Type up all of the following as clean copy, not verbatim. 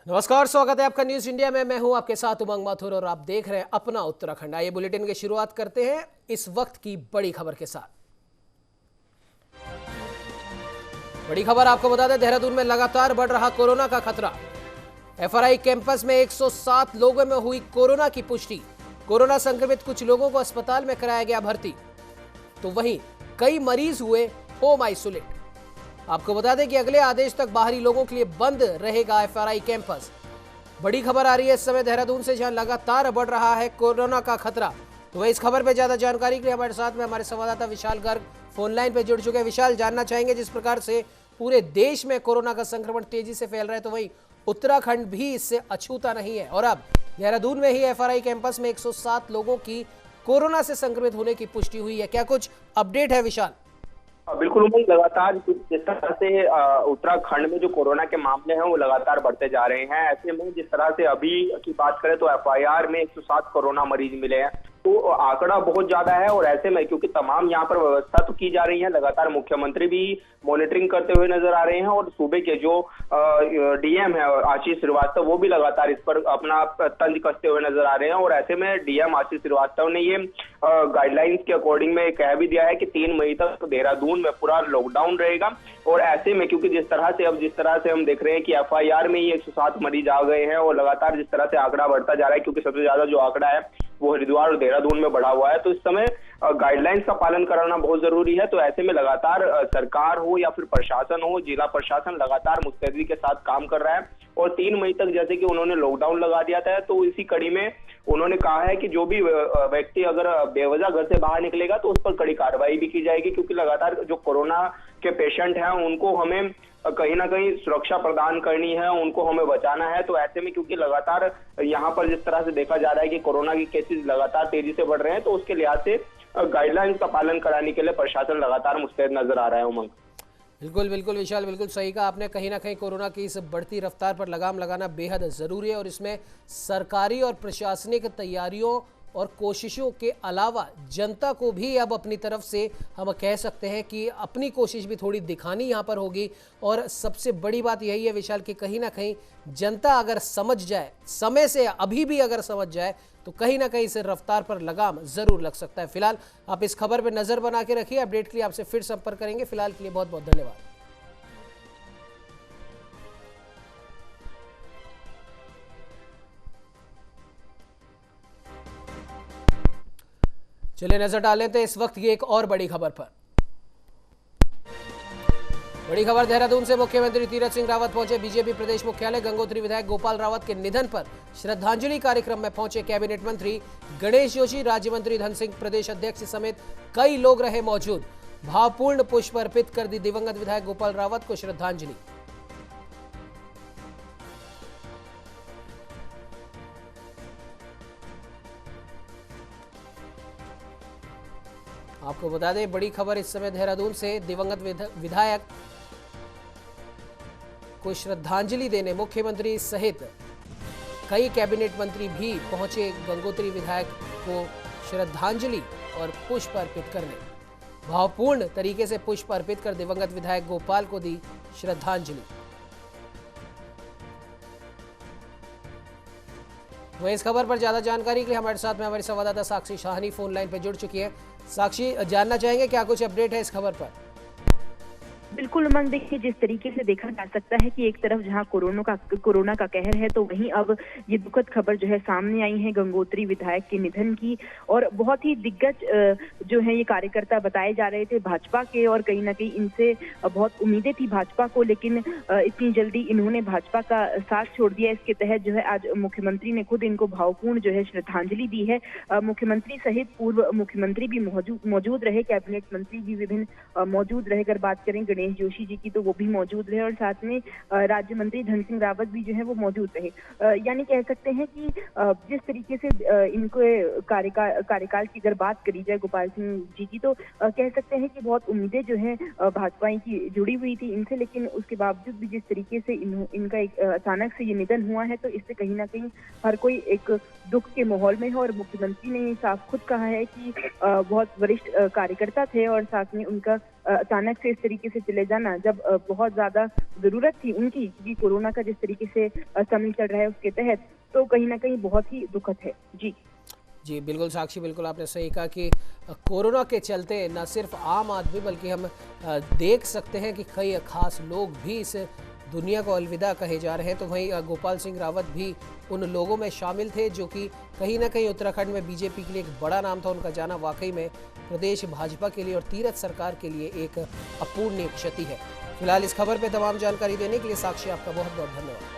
नमस्कार, स्वागत है आपका न्यूज इंडिया में। मैं हूं आपके साथ उमंग माथुर और आप देख रहे हैं अपना उत्तराखंड। आइए बुलेटिन की शुरुआत करते हैं इस वक्त की बड़ी खबर के साथ। बड़ी खबर आपको बता दें, देहरादून में लगातार बढ़ रहा कोरोना का खतरा। एफआरआई कैंपस में 107 लोगों में हुई कोरोना की पुष्टि। कोरोना संक्रमित कुछ लोगों को अस्पताल में कराया गया भर्ती, तो वहीं कई मरीज हुए होम आइसोलेट। आपको बता दें कि अगले आदेश तक बाहरी लोगों के लिए बंद रहेगा एफआरआई कैंपस। बड़ी खबर आ रही है इस समय देहरादून से, जहां लगातार बढ़ रहा है कोरोना का खतरा। तो वह इस खबर पे ज्यादा जानकारी के लिए हमारे साथ में हमारे संवाददाता विशाल गर्ग फोन लाइन पे जुड़ चुके हैं। विशाल, जानना चाहेंगे जिस प्रकार से पूरे देश में कोरोना का संक्रमण तेजी से फैल रहा है, तो वहीं उत्तराखंड भी इससे अछूता नहीं है। और अब देहरादून में ही एफआरआई कैंपस में 107 लोगों की कोरोना से संक्रमित होने की पुष्टि हुई है। क्या कुछ अपडेट है विशाल? बिल्कुल उमंग, लगातार जिस तरह से उत्तराखंड में जो कोरोना के मामले हैं वो लगातार बढ़ते जा रहे हैं। ऐसे में जिस तरह से अभी की बात करें तो एफआईआर में 107 कोरोना मरीज मिले हैं, तो आंकड़ा बहुत ज्यादा है। और ऐसे में क्योंकि तमाम यहाँ पर व्यवस्था तो की जा रही है, लगातार मुख्यमंत्री भी मॉनिटरिंग करते हुए नजर आ रहे हैं और सूबे के जो डीएम है आशीष श्रीवास्तव, वो भी लगातार इस पर अपना तंज कसते हुए नजर आ रहे हैं। और ऐसे में डीएम आशीष श्रीवास्तव ने ये गाइडलाइंस के अकॉर्डिंग में कह भी दिया है कि 3 मई तक देहरादून में पूरा लॉकडाउन रहेगा। और ऐसे में क्योंकि जिस तरह से हम देख रहे हैं कि एफआईआर में ही 107 मरीज आ गए हैं और लगातार जिस तरह से आंकड़ा बढ़ता जा रहा है, क्योंकि सबसे ज्यादा जो आंकड़ा है वो हरिद्वार और देहरादून में बढ़ा हुआ है, तो इस समय गाइडलाइंस का पालन कराना बहुत जरूरी है। तो ऐसे में लगातार सरकार हो या फिर प्रशासन हो, जिला प्रशासन लगातार मुस्तैदी के साथ काम कर रहा है। और 3 मई तक जैसे कि उन्होंने लॉकडाउन लगा दिया था, तो इसी कड़ी में उन्होंने कहा है कि जो भी व्यक्ति अगर बेवजह घर से बाहर निकलेगा तो उस पर कड़ी कार्रवाई भी की जाएगी, क्योंकि लगातार जो कोरोना के पेशेंट हैं उनको हमें कहीं ना कहीं सुरक्षा प्रदान करनी है, उनको हमें बचाना है। तो ऐसे में क्योंकि लगातार यहाँ पर जिस तरह से देखा जा रहा है कि कोरोना के केसेस लगातार तेजी से बढ़ रहे हैं, तो उसके लिहाज से गाइडलाइंस का पालन कराने के लिए प्रशासन लगातार मुस्तैद नजर आ रहा है। उमंग, बिल्कुल बिल्कुल विशाल, बिल्कुल सही कहा आपने। कहीं ना कहीं कोरोना की इस बढ़ती रफ्तार पर लगाम लगाना बेहद ज़रूरी है और इसमें सरकारी और प्रशासनिक तैयारियों और कोशिशों के अलावा जनता को भी अब अपनी तरफ से हम कह सकते हैं कि अपनी कोशिश भी थोड़ी दिखानी यहाँ पर होगी। और सबसे बड़ी बात यही है विशाल कि कहीं ना कहीं जनता अगर समझ जाए, समय से अभी भी अगर समझ जाए, तो कहीं ना कहीं इस रफ्तार पर लगाम जरूर लग सकता है। फिलहाल आप इस खबर पर नजर बना के रखिए। अपडेट के लिए आपसे फिर संपर्क करेंगे। फिलहाल के लिए बहुत बहुत धन्यवाद। चलिए नजर डाल लेते हैं इस वक्त की एक और बड़ी खबर पर। बड़ी खबर देहरादून से, मुख्यमंत्री तीरथ सिंह रावत पहुंचे बीजेपी प्रदेश मुख्यालय। गंगोत्री विधायक गोपाल रावत के निधन पर श्रद्धांजलि कार्यक्रम में पहुंचे कैबिनेट मंत्री गणेश जोशी, राज्य मंत्री धन सिंह, प्रदेश अध्यक्ष समेत कई लोग रहे मौजूद। भावपूर्ण पुष्प अर्पित कर दी दिवंगत विधायक गोपाल रावत को श्रद्धांजलि। आपको बता दें, बड़ी खबर इस समय देहरादून से, दिवंगत विधायक को श्रद्धांजलि देने मुख्यमंत्री सहित कई कैबिनेट मंत्री भी पहुंचे गंगोत्री विधायक को श्रद्धांजलि और पुष्प अर्पित करने। भावपूर्ण तरीके से पुष्प अर्पित कर दिवंगत विधायक गोपाल को दी श्रद्धांजलि। वहीं इस खबर पर ज्यादा जानकारी के लिए हमारे साथ में हमारी संवाददाता साक्षी शाहनी फोन लाइन पर जुड़ चुकी है। साक्षी, जानना चाहेंगे क्या कुछ अपडेट है इस खबर पर? बिल्कुल उमंग, देखिए जिस तरीके से देखा जा सकता है कि एक तरफ जहां कोरोना का कहर है, तो वहीं अब ये दुखद खबर जो है सामने आई है गंगोत्री विधायक के निधन की। और बहुत ही दिग्गज जो है ये कार्यकर्ता बताए जा रहे थे भाजपा के, और कहीं ना कहीं इनसे बहुत उम्मीदें थी भाजपा को, लेकिन इतनी जल्दी इन्होंने भाजपा का साथ छोड़ दिया। इसके तहत जो है आज मुख्यमंत्री ने खुद इनको भावपूर्ण जो है श्रद्धांजलि दी है। मुख्यमंत्री सहित पूर्व मुख्यमंत्री भी मौजूद रहे, कैबिनेट मंत्री भी विभिन्न मौजूद रहे। अगर बात करें गणेश जोशी जी की, तो वो भी मौजूद रहे, और साथ में राज्य मंत्री धन सिंह रावत भी जो है वो मौजूद रहे। यानी कह सकते हैं कि जिस तरीके से इनको कार्यकाल की अगर बात करी जाए गोपाल सिंह जी की, तो कह सकते हैं कि बहुत उम्मीदें जो है भाजपा की जुड़ी हुई थी इनसे, लेकिन उसके बावजूद भी जिस तरीके से इनका एक अचानक से ये निधन हुआ है, तो इससे कहीं ना कहीं हर कोई एक दुख के माहौल में है। और मुख्यमंत्री ने साफ खुद कहा है कि बहुत वरिष्ठ कार्यकर्ता थे और साथ में उनका अचानक से इस तरीके से चले जाना, जब बहुत ज्यादा जरूरत थी उनकी, क्योंकि कोरोना का जिस तरीके से समय चल रहा है उसके तहत, तो कहीं ना कहीं बहुत ही दुखद है। जी जी बिल्कुल साक्षी, बिल्कुल आपने सही कहा कि कोरोना के चलते न सिर्फ आम आदमी बल्कि हम देख सकते हैं कि कई खास लोग भी इस दुनिया को अलविदा कहे जा रहे हैं। तो वहीं गोपाल सिंह रावत भी उन लोगों में शामिल थे जो कि कहीं ना कहीं उत्तराखंड में बीजेपी के लिए एक बड़ा नाम था। उनका जाना वाकई में प्रदेश भाजपा के लिए और तीरथ सरकार के लिए एक अपूर्णीय क्षति है। फिलहाल इस खबर पर तमाम जानकारी देने के लिए साक्षी आपका बहुत बहुत धन्यवाद।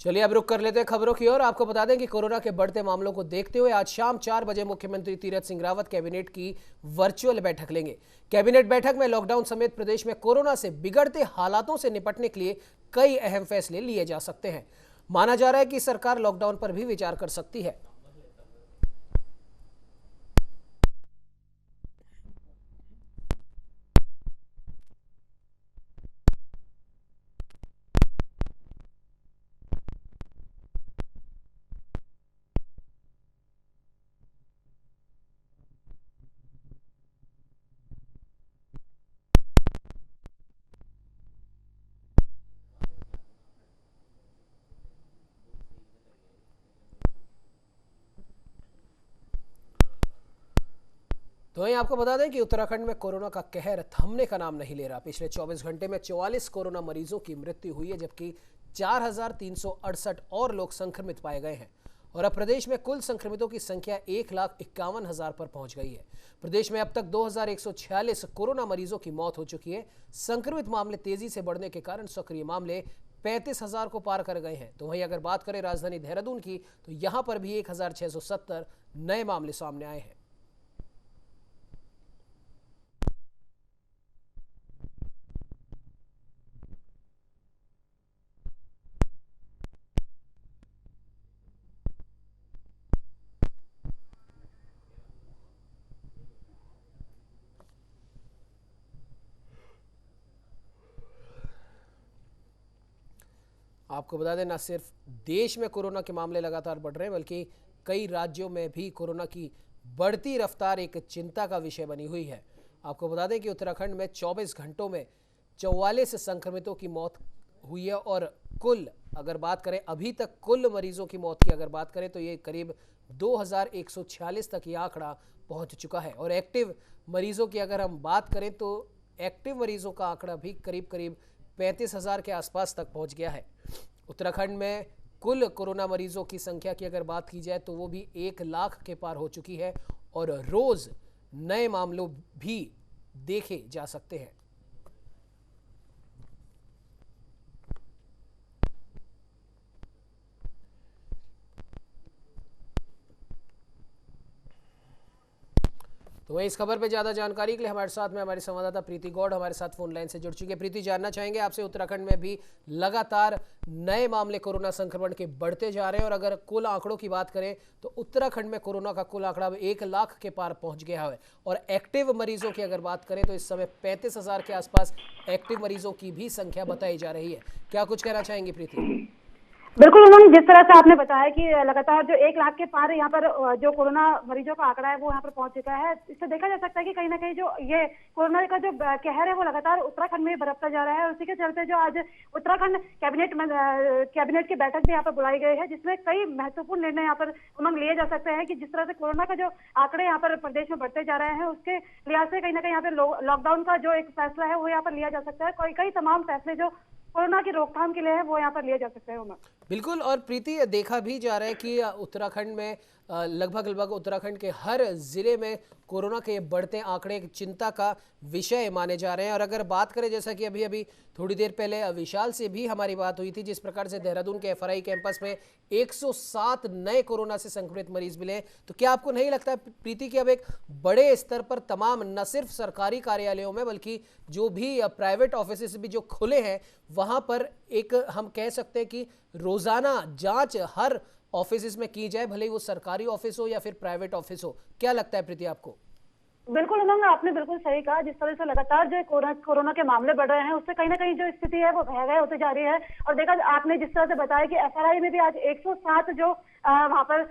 चलिए अब रुक कर लेते हैं खबरों की ओर। आपको बता दें कि कोरोना के बढ़ते मामलों को देखते हुए आज शाम 4 बजे मुख्यमंत्री तीरथ सिंह रावत कैबिनेट की वर्चुअल बैठक लेंगे। कैबिनेट बैठक में लॉकडाउन समेत प्रदेश में कोरोना से बिगड़ते हालातों से निपटने के लिए कई अहम फैसले लिए जा सकते हैं। माना जा रहा है कि सरकार लॉकडाउन पर भी विचार कर सकती है। तो वहीं आपको बता दें कि उत्तराखंड में कोरोना का कहर थमने का नाम नहीं ले रहा। पिछले 24 घंटे में 44 कोरोना मरीजों की मृत्यु हुई है, जबकि 4,368 और लोग संक्रमित पाए गए हैं। और अब प्रदेश में कुल संक्रमितों की संख्या 1,51,000 पर पहुंच गई है। प्रदेश में अब तक 2,146 कोरोना मरीजों की मौत हो चुकी है। संक्रमित मामले तेजी से बढ़ने के कारण सक्रिय मामले 35,000 को पार कर गए हैं। तो वहीं अगर बात करें राजधानी देहरादून की, तो यहां पर भी 1,670 नए मामले सामने आए हैं। आपको बता दें, न सिर्फ देश में कोरोना के मामले लगातार बढ़ रहे हैं, बल्कि कई राज्यों में भी कोरोना की बढ़ती रफ्तार एक चिंता का विषय बनी हुई है। आपको बता दें कि उत्तराखंड में 24 घंटों में 44 संक्रमितों की मौत हुई है और कुल अगर बात करें अभी तक कुल मरीजों की मौत की अगर बात करें तो ये करीब 2,146 तक ये आंकड़ा पहुंच चुका है। और एक्टिव मरीजों की अगर हम बात करें तो एक्टिव मरीजों का आंकड़ा भी करीब करीब 35,000 के आसपास तक पहुंच गया है। उत्तराखंड में कुल कोरोना मरीजों की संख्या की अगर बात की जाए तो वो भी 1 लाख के पार हो चुकी है और रोज नए मामलों भी देखे जा सकते हैं। तो वहीं इस खबर पे ज्यादा जानकारी के लिए हमारे साथ में हमारे संवाददाता प्रीति गौड़ हमारे साथ फोन लाइन से जुड़ चुके हैं। प्रीति, जानना चाहेंगे आपसे, उत्तराखंड में भी लगातार नए मामले कोरोना संक्रमण के बढ़ते जा रहे हैं और अगर कुल आंकड़ों की बात करें तो उत्तराखंड में कोरोना का कुल आंकड़ा 1 लाख के पार पहुंच गया है और एक्टिव मरीजों की अगर बात करें तो इस समय 35,000 के आसपास एक्टिव मरीजों की भी संख्या बताई जा रही है। क्या कुछ कहना चाहेंगे प्रीति? बिल्कुल उमंग, जिस तरह से आपने बताया कि लगातार जो 1 लाख के पार यहाँ पर जो कोरोना मरीजों का आंकड़ा है वो यहाँ पर पहुंच चुका है। इससे देखा जा सकता है कि कहीं ना कहीं जो ये कोरोना का जो कहर है वो लगातार उत्तराखंड में बरपता जा रहा है और उसी के चलते जो आज उत्तराखंड कैबिनेट की बैठक भी यहाँ पर बुलाई गई है, जिसमें कई महत्वपूर्ण निर्णय यहाँ पर उमंग लिए जा सकते हैं कि जिस तरह से कोरोना का जो आंकड़े यहाँ पर प्रदेश में बढ़ते जा रहे हैं उसके लिहाज से कहीं ना कहीं यहाँ पे लॉकडाउन का जो एक फैसला है वो यहाँ पर लिया जा सकता है। कई तमाम फैसले जो कोरोना की रोकथाम के लिए है वो यहाँ पर लिया जा सकता है। बिल्कुल, और प्रीति देखा भी जा रहा है कि उत्तराखंड में लगभग उत्तराखंड के हर जिले में कोरोना के बढ़ते आंकड़े चिंता का विषय माने जा रहे हैं। और अगर बात करें, जैसा कि अभी थोड़ी देर पहले विशाल से भी हमारी बात हुई थी, जिस प्रकार से देहरादून के एफआरआई कैंपस में 107 नए कोरोना से संक्रमित मरीज मिले, तो क्या आपको नहीं लगता प्रीति कि अब एक बड़े स्तर पर तमाम न सिर्फ सरकारी कार्यालयों में बल्कि जो भी प्राइवेट ऑफिस भी जो खुले हैं वहां पर एक हम कह सकते हैं कि रोजाना जांच हर ऑफिस में की जाए, भले ही वो सरकारी ऑफिस हो या फिर प्राइवेट ऑफिस हो? क्या लगता है प्रीति आपको? बिल्कुल उमंग, आपने बिल्कुल सही कहा। जिस तरह से लगातार जो कोरोना के मामले बढ़ रहे हैं, उससे कहीं ना कहीं जो स्थिति है वो भयावह होती जा रही है। और देखा आपने जिस तरह से बताया कि एफआरआई में भी आज 107 जो वहाँ पर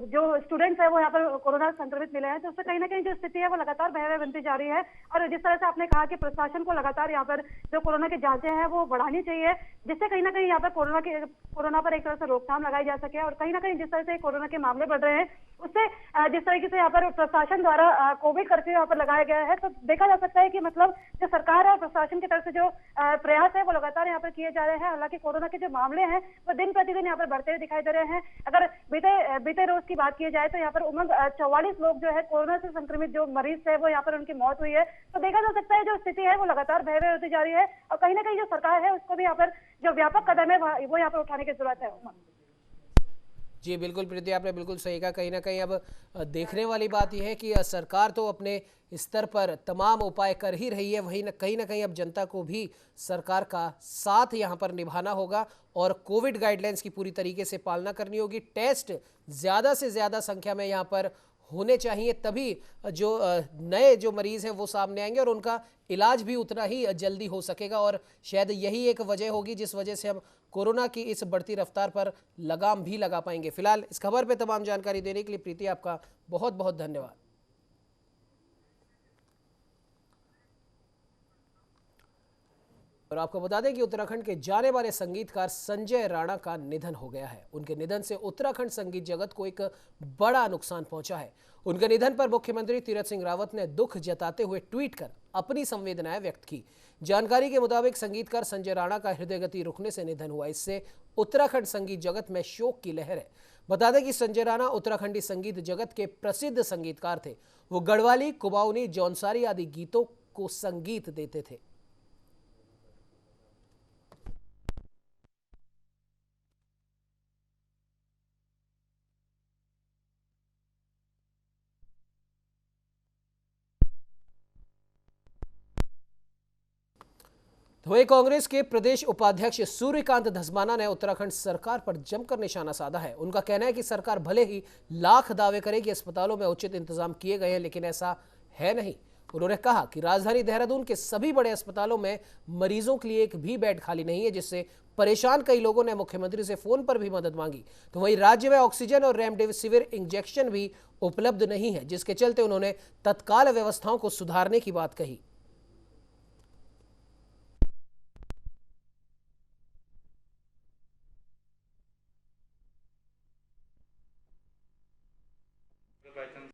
जो स्टूडेंट्स है वो यहाँ पर कोरोना संक्रमित मिले हैं, तो उससे कहीं ना कहीं जो स्थिति है वो लगातार भयावह बनती जा रही है। और जिस तरह से आपने कहा कि प्रशासन को लगातार यहाँ पर जो कोरोना की जांचें हैं वो बढ़ानी चाहिए, जिससे कहीं ना कहीं यहाँ पर कोरोना पर एक तरह से रोकथाम लगाई जा सके। और कहीं ना कहीं जिस तरह से कोरोना के मामले बढ़ रहे हैं, उससे जिस तरीके से यहाँ पर प्रशासन द्वारा कोविड कर्फ्यू यहाँ पर लगाया गया है, तो देखा जा सकता है कि मतलब जो सरकार है और प्रशासन की तरफ से जो प्रयास है वो लगातार यहाँ पर किए जा रहे हैं। हालांकि कोरोना के जो मामले हैं वो दिन प्रतिदिन यहाँ पर बढ़ते हुए दिखाई दे रहे हैं। अगर बीते रोज की बात की जाए तो यहाँ पर उमंग 44 लोग जो है कोरोना से संक्रमित जो मरीज थे वो यहाँ पर उनकी मौत हुई है। तो देखा जा सकता है जो स्थिति है वो लगातार भयावह होती जा रही है और कहीं ना कहीं जो सरकार है उसको भी यहाँ पर जो व्यापक कदम है वो यहाँ पर उठाने की जरूरत है। जी बिल्कुल प्रीति, आपने बिल्कुल सही कहा। कहीं ना कहीं अब देखने वाली बात यह है कि सरकार तो अपने स्तर पर तमाम उपाय कर ही रही है, वहीं कहीं ना कहीं अब जनता को भी सरकार का साथ यहाँ पर निभाना होगा और कोविड गाइडलाइंस की पूरी तरीके से पालना करनी होगी। टेस्ट ज़्यादा से ज़्यादा संख्या में यहाँ पर होने चाहिए, तभी जो नए जो मरीज़ हैं वो सामने आएंगे और उनका इलाज भी उतना ही जल्दी हो सकेगा। और शायद यही एक वजह होगी जिस वजह से हम कोरोना की इस बढ़ती रफ्तार पर लगाम भी लगा पाएंगे। फिलहाल इस खबर पे तमाम जानकारी देने के लिए प्रीति आपका बहुत बहुत धन्यवाद। और आपको बता दें कि उत्तराखंड के जाने माने संगीतकार संजय राणा का निधन हो गया है। उनके निधन से उत्तराखंड संगीत जगत को एक बड़ा नुकसान पहुंचा है। उनके निधन पर मुख्यमंत्री तीरथ सिंह रावत ने दुख जताते हुए ट्वीट कर अपनी संवेदनाएं व्यक्त की। जानकारी के मुताबिक संगीतकार संजय राणा का हृदय गति रुकने से निधन हुआ। इससे उत्तराखंड संगीत जगत में शोक की लहर है। बता दें कि संजय राणा उत्तराखंडी संगीत जगत के प्रसिद्ध संगीतकार थे। वो गढ़वाली, कुमाऊनी, जौनसारी आदि गीतों को संगीत देते थे। वहीं कांग्रेस के प्रदेश उपाध्यक्ष सूर्यकांत धस्माना ने उत्तराखंड सरकार पर जमकर निशाना साधा है। उनका कहना है कि सरकार भले ही लाख दावे करे कि अस्पतालों में उचित इंतजाम किए गए हैं, लेकिन ऐसा है नहीं। उन्होंने कहा कि राजधानी देहरादून के सभी बड़े अस्पतालों में मरीजों के लिए एक भी बेड खाली नहीं है, जिससे परेशान कई लोगों ने मुख्यमंत्री से फोन पर भी मदद मांगी। तो वहीं राज्य में ऑक्सीजन और रेमडेसिविर इंजेक्शन भी उपलब्ध नहीं है, जिसके चलते उन्होंने तत्काल व्यवस्थाओं को सुधारने की बात कही।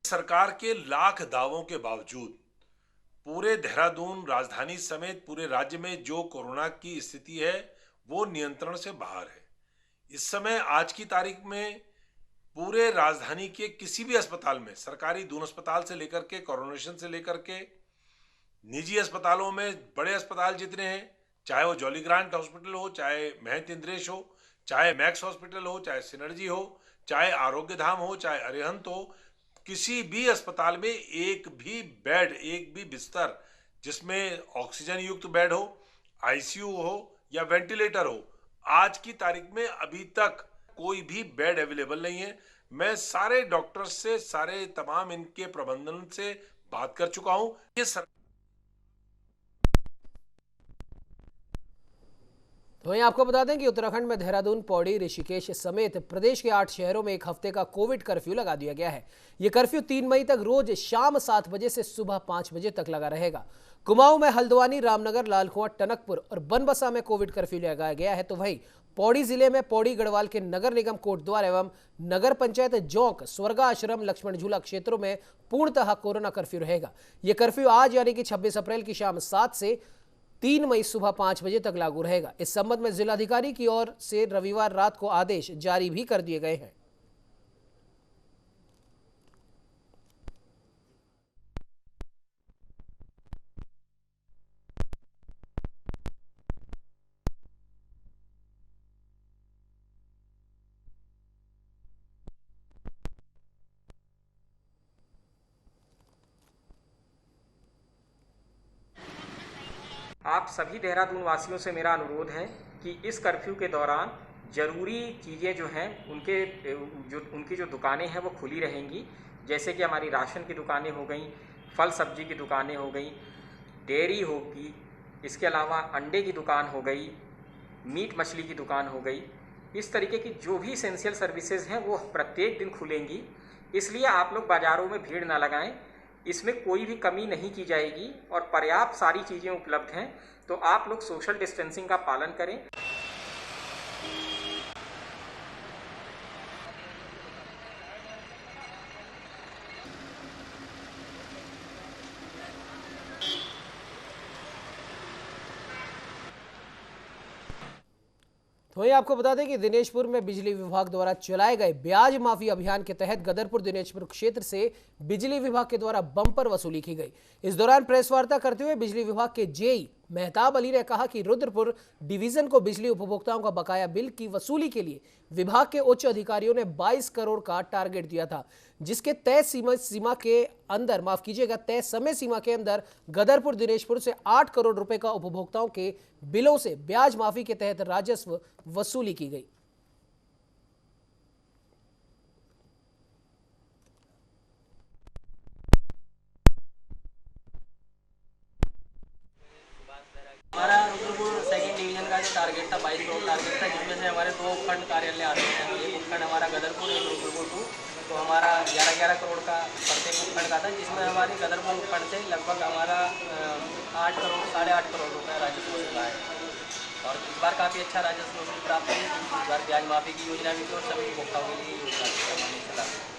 सरकार के लाख दावों के बावजूद पूरे देहरादून राजधानी समेत पूरे राज्य में जो कोरोना की स्थिति है वो नियंत्रण से बाहर है। इस समय आज की तारीख में पूरे राजधानी के किसी भी अस्पताल में, सरकारी दून अस्पताल से लेकर के कोरोनेशन से लेकर के निजी अस्पतालों में, बड़े अस्पताल जितने हैं, चाहे वो जॉली ग्रांट हॉस्पिटल हो, चाहे महंत इंद्रेश हो, चाहे मैक्स हॉस्पिटल हो, चाहे सिनर्जी हो, चाहे आरोग्य धाम हो, चाहे अरिहंत हो, किसी भी अस्पताल में एक भी बेड, एक भी बिस्तर जिसमें ऑक्सीजन युक्त बेड हो, आईसीयू हो या वेंटिलेटर हो, आज की तारीख में अभी तक कोई भी बेड अवेलेबल नहीं है। मैं सारे डॉक्टर्स से, सारे तमाम इनके प्रबंधन से बात कर चुका हूं। ये वहीं आपको बता दें कि उत्तराखंड में देहरादून, पौड़ी, ऋषिकेश समेत प्रदेश के 8 शहरों में एक हफ्ते का कोविड कर्फ्यू लगा दिया गया है। यह कर्फ्यू 3 मई तक रोज शाम 7 बजे से सुबह 5 बजे तक लगा रहेगा। कुमाऊं में हल्द्वानी, रामनगर, लालकुआं, टनकपुर और बनबसा में कोविड कर्फ्यू लगाया गया है। तो वहीं पौड़ी जिले में पौड़ी, गढ़वाल के नगर निगम कोटद्वार एवं नगर पंचायत जोंक, स्वर्गा आश्रम, लक्ष्मण झूला क्षेत्रों में पूर्णतः कोरोना कर्फ्यू रहेगा। यह कर्फ्यू आज यानी कि 26 अप्रैल की शाम 7 से 3 मई सुबह 5 बजे तक लागू रहेगा। इस संबंध में जिलाधिकारी की ओर से रविवार रात को आदेश जारी भी कर दिए गए हैं। आप सभी देहरादून वासियों से मेरा अनुरोध है कि इस कर्फ्यू के दौरान ज़रूरी चीज़ें जो हैं उनकी जो दुकानें हैं वो खुली रहेंगी, जैसे कि हमारी राशन की दुकानें हो गई, फल सब्जी की दुकानें हो गई, डेयरी होगी, इसके अलावा अंडे की दुकान हो गई, मीट मछली की दुकान हो गई। इस तरीके की जो भी एसेंशियल सर्विसेज हैं वो प्रत्येक दिन खुलेंगी। इसलिए आप लोग बाज़ारों में भीड़ ना लगाएं, इसमें कोई भी कमी नहीं की जाएगी और पर्याप्त सारी चीज़ें उपलब्ध हैं। तो आप लोग सोशल डिस्टेंसिंग का पालन करें। तो वहीं आपको बता दें कि दिनेशपुर में बिजली विभाग द्वारा चलाए गए ब्याज माफी अभियान के तहत गदरपुर दिनेशपुर क्षेत्र से बिजली विभाग के द्वारा बम्पर वसूली की गई। इस दौरान प्रेस वार्ता करते हुए बिजली विभाग के जेई मेहताब अली ने कहा कि रुद्रपुर डिवीजन को बिजली उपभोक्ताओं का बकाया बिल की वसूली के लिए विभाग के उच्च अधिकारियों ने 22 करोड़ का टारगेट दिया था, जिसके तय सीमा के अंदर तय समय सीमा के अंदर गदरपुर दिनेशपुर से 8 करोड़ रुपए का उपभोक्ताओं के बिलों से ब्याज माफी के तहत राजस्व वसूली की गई। हमारा रुद्रपुर सेकंड डिवीजन का जो टारगेट था 22 करोड़ टारगेट था, जिसमें से हमारे 2 उपखंड कार्यालय आते हैं। एक उपखंड हमारा गदरपुर, एक रुद्रपुर 2, तो हमारा 11 करोड़ का प्रत्येक उपखंड का था, जिसमें हमारे गदरपुर उपखंड से लगभग हमारा 8 करोड़ 8.5 करोड़ रुपये राजस्व वसूला है। और इस बार काफ़ी अच्छा राजस्व वसूल प्राप्त हुई। इस बार ब्याज माफी की योजना भी थी और सभी उपभोक्ताओं के लिए योजना थी।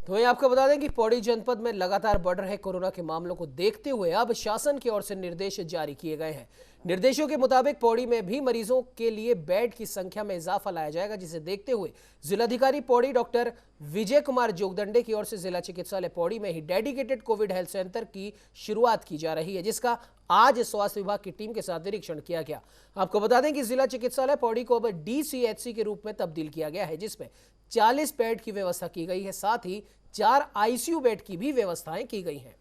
तो वहीं आपको बता दें कि पौड़ी जनपद में लगातार बढ़ रहे कोरोना के मामलों को देखते हुए अब शासन की ओर से निर्देश जारी किए गए हैं। निर्देशों के मुताबिक पौड़ी में भी मरीजों के लिए बेड की संख्या में इजाफा लाया जाएगा, जिसे देखते हुए जिलाधिकारी पौड़ी डॉक्टर विजय कुमार जोगदंडे की ओर से जिला चिकित्सालय पौड़ी में ही डेडिकेटेड कोविड हेल्थ सेंटर की शुरुआत की जा रही है, जिसका आज स्वास्थ्य विभाग की टीम के साथ निरीक्षण किया गया। आपको बता दें कि जिला चिकित्सालय पौड़ी को अब DCHC के रूप में तब्दील किया गया है, जिसमें 40 बेड की व्यवस्था की गई है, साथ ही 4 ICU बेड की भी व्यवस्थाएं की गई हैं।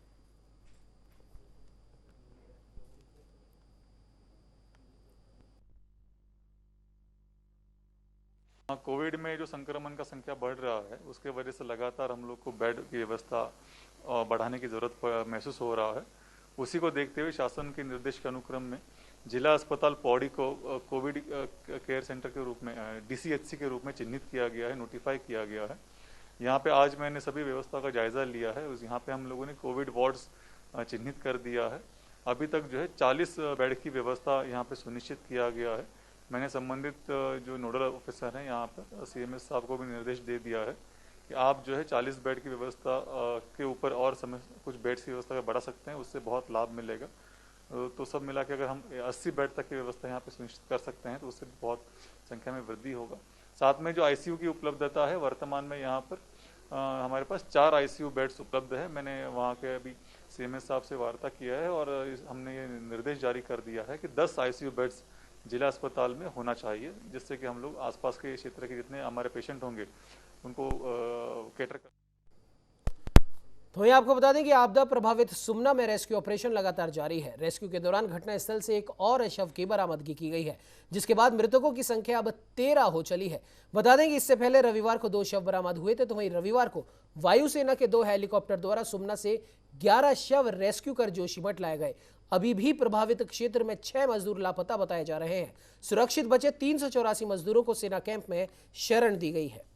कोविड में जो संक्रमण का संख्या बढ़ रहा है, उसके वजह से लगातार हम लोग को बेड की व्यवस्था बढ़ाने की जरूरत महसूस हो रहा है। उसी को देखते हुए शासन के निर्देश के अनुक्रम में जिला अस्पताल पौड़ी को कोविड केयर सेंटर के रूप में DCHC के रूप में चिन्हित किया गया है, नोटिफाई किया गया है। यहाँ पे आज मैंने सभी व्यवस्था का जायजा लिया है। यहाँ पे हम लोगों ने कोविड वार्ड्स चिन्हित कर दिया है। अभी तक जो है 40 बेड की व्यवस्था यहाँ पे सुनिश्चित किया गया है। मैंने संबंधित जो नोडल ऑफिसर हैं यहाँ पर CMS साहब को भी निर्देश दे दिया है कि आप जो है 40 बेड की व्यवस्था के ऊपर और कुछ बेड्स की व्यवस्था बढ़ा सकते हैं, उससे बहुत लाभ मिलेगा। तो सब मिला के अगर हम 80 बेड तक की व्यवस्था यहाँ पे सुनिश्चित कर सकते हैं तो उससे बहुत संख्या में वृद्धि होगा। साथ में जो ICU की उपलब्धता है, वर्तमान में यहाँ पर हमारे पास 4 ICU बेड्स उपलब्ध है। मैंने वहाँ के अभी CMS साहब से वार्ता किया है और हमने ये निर्देश जारी कर दिया है कि 10 ICU बेड्स जिला अस्पताल में होना चाहिए, जिससे कि हम लोग आसपास के क्षेत्र के जितने हमारे पेशेंट होंगे उनको कैटर कर। तो वहीं आपको बता दें कि आपदा प्रभावित सुमना में रेस्क्यू ऑपरेशन लगातार जारी है। रेस्क्यू के दौरान घटनास्थल से एक और शव की बरामदगी की गई है, जिसके बाद मृतकों की संख्या अब 13 हो चली है। बता दें कि इससे पहले रविवार को 2 शव बरामद हुए थे, तो वहीं रविवार को वायुसेना के 2 हेलीकॉप्टर द्वारा सुमना से 11 शव रेस्क्यू कर जोशीमठ लाए गए। अभी भी प्रभावित क्षेत्र में 6 मजदूर लापता बताए जा रहे हैं। सुरक्षित बचे 384 मजदूरों को सेना कैंप में शरण दी गई है।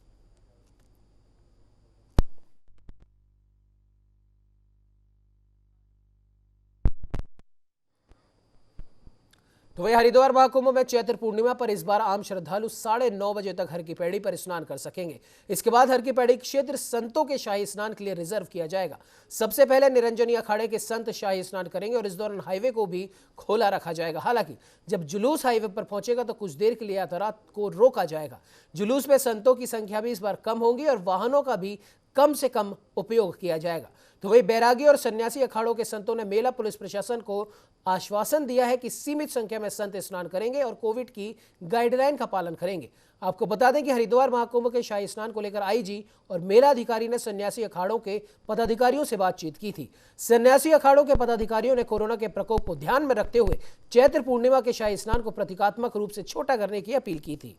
तो वही हरिद्वार महाकुंभ में चैत्र पूर्णिमा पर इस बार आम श्रद्धालु 9:30 बजे तक हर की पैड़ी पर स्नान कर सकेंगे। इसके बाद हर की पैड़ी क्षेत्र संतों के शाही स्नान के लिए रिजर्व किया जाएगा। सबसे पहले निरंजनी अखाड़े के संत शाही स्नान करेंगे और इस दौरान हाईवे को भी खोला रखा जाएगा। हालांकि जब जुलूस हाईवे पर पहुंचेगा तो कुछ देर के लिए यातायात को रोका जाएगा। जुलूस में संतों की संख्या भी इस बार कम होगी और वाहनों का भी कम से कम उपयोग किया जाएगा। तो वही बैरागी और सन्यासी अखाड़ों के संतों ने मेला पुलिस प्रशासन को आश्वासन दिया है कि सीमित संख्या में संत स्नान करेंगे और कोविड की गाइडलाइन का पालन करेंगे। आपको बता दें कि हरिद्वार महाकुंभ के शाही स्नान को लेकर IG और मेला अधिकारी ने सन्यासी अखाड़ों के पदाधिकारियों से बातचीत की थी। सन्यासी अखाड़ों के पदाधिकारियों ने कोरोना के प्रकोप को ध्यान में रखते हुए चैत्र पूर्णिमा के शाही स्नान को प्रतीकात्मक रूप से छोटा करने की अपील की थी।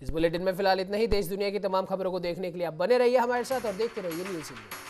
इस बुलेटिन में फिलहाल इतना ही। देश दुनिया की तमाम खबरों को देखने के लिए आप बने रहिए हमारे साथ और देखते रहिए न्यूज़ इंडिया।